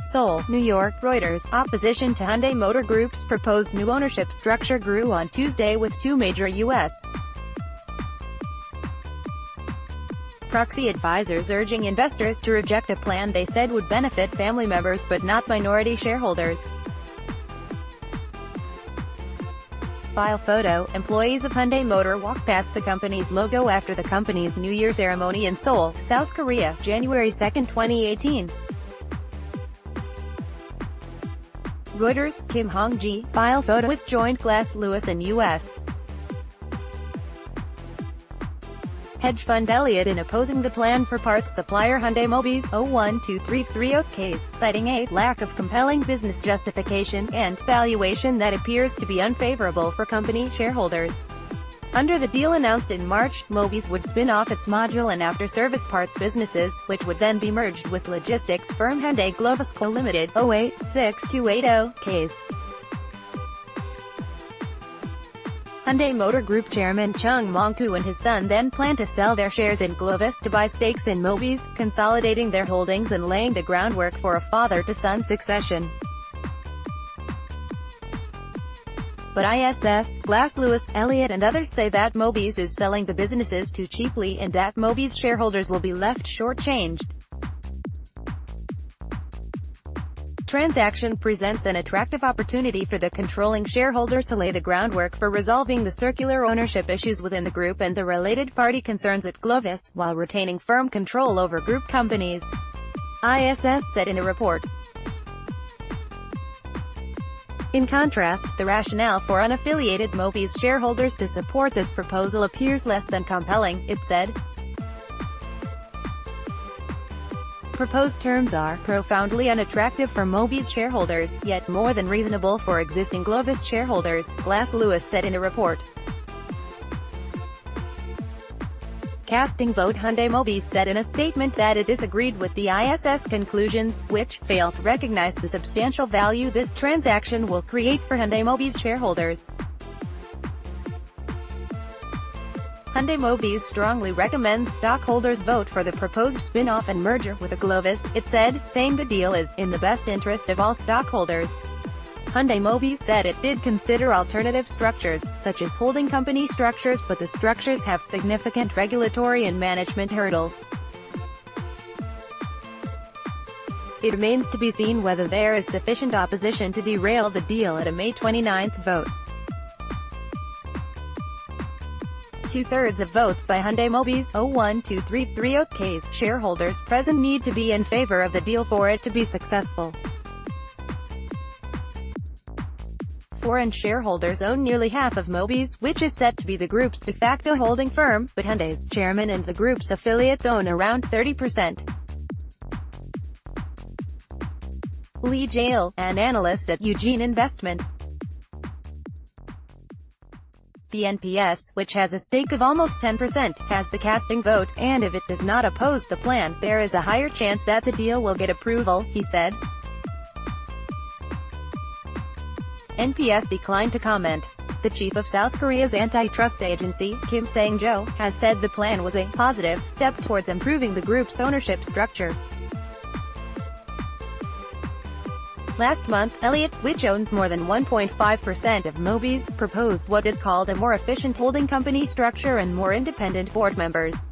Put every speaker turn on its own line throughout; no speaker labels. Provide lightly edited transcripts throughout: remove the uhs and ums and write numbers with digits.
Seoul, New York. Reuters. Opposition to Hyundai Motor Group's proposed new ownership structure grew on Tuesday with two major U.S. proxy advisors urging investors to reject a plan they said would benefit family members but not minority shareholders. File photo. Employees of Hyundai Motor walked past the company's logo after the company's New Year ceremony in Seoul, South Korea, January 2, 2018. Reuters. Kim Hong-ji, file PhotoISS joined Glass Lewis and U.S. hedge fund Elliott in opposing the plan for parts supplier Hyundai Mobi's 012330 case, citing a lack of compelling business justification and valuation that appears to be unfavorable for company shareholders. Under the deal announced in March, Mobi's would spin off its module and after-service parts businesses, which would then be merged with logistics firm Hyundai Globus Co. Limited 086280 case. Hyundai Motor Group chairman Chung Mong-koo and his son then plan to sell their shares in Globus to buy stakes in Mobi's, consolidating their holdings and laying the groundwork for a father-to-son succession. But ISS, Glass Lewis, Elliott and others say that Mobi's is selling the businesses too cheaply and that Mobi's shareholders will be left shortchanged. Transaction presents an attractive opportunity for the controlling shareholder to lay the groundwork for resolving the circular ownership issues within the group and the related party concerns at Globus, while retaining firm control over group companies, ISS said in a report. In contrast, the rationale for unaffiliated Mobi's shareholders to support this proposal appears less than compelling, it said. Proposed terms are profoundly unattractive for Mobi's shareholders, yet more than reasonable for existing Globus shareholders, Glass Lewis said in a report. Casting vote. Hyundai Mobi's said in a statement that it disagreed with the ISS conclusions, which fail to recognize the substantial value this transaction will create for Hyundai Mobi's shareholders. Hyundai Mobi's strongly recommends stockholders vote for the proposed spin-off and merger with Globus, it said, saying the deal is in the best interest of all stockholders. Hyundai Mobi's said it did consider alternative structures, such as holding company structures, but the structures have significant regulatory and management hurdles. It remains to be seen whether there is sufficient opposition to derail the deal at a May 29 vote. Two-thirds of votes by Hyundai Mobi's 012330 case shareholders present need to be in favor of the deal for it to be successful. Foreign shareholders own nearly half of Mobi's, which is set to be the group's de facto holding firm, but Hyundai's chairman and the group's affiliates own around 30%. Lee Jae-il, an analyst at Eugene Investment. The NPS, which has a stake of almost 10%, has the casting vote, and if it does not oppose the plan, there is a higher chance that the deal will get approval, he said. NPS declined to comment. The chief of South Korea's antitrust agency, Kim Sang-jo, has said the plan was a positive step towards improving the group's ownership structure. Last month, Elliott, which owns more than 1.5% of Mobi's, proposed what it called a more efficient holding company structure and more independent board members.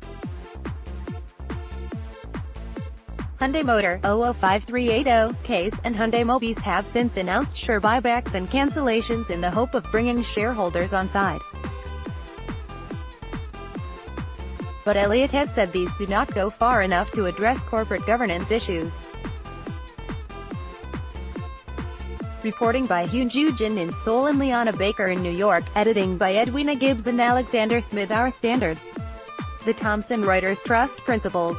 Hyundai Motor 005380 case and Hyundai Mobi's have since announced share buybacks and cancellations in the hope of bringing shareholders on side. But Elliott has said these do not go far enough to address corporate governance issues. Reporting by Hyun Joo-jin in Seoul and Liana Baker in New York, editing by Edwina Gibbs and Alexander Smith. Our Standards. The Thomson Reuters Trust Principles.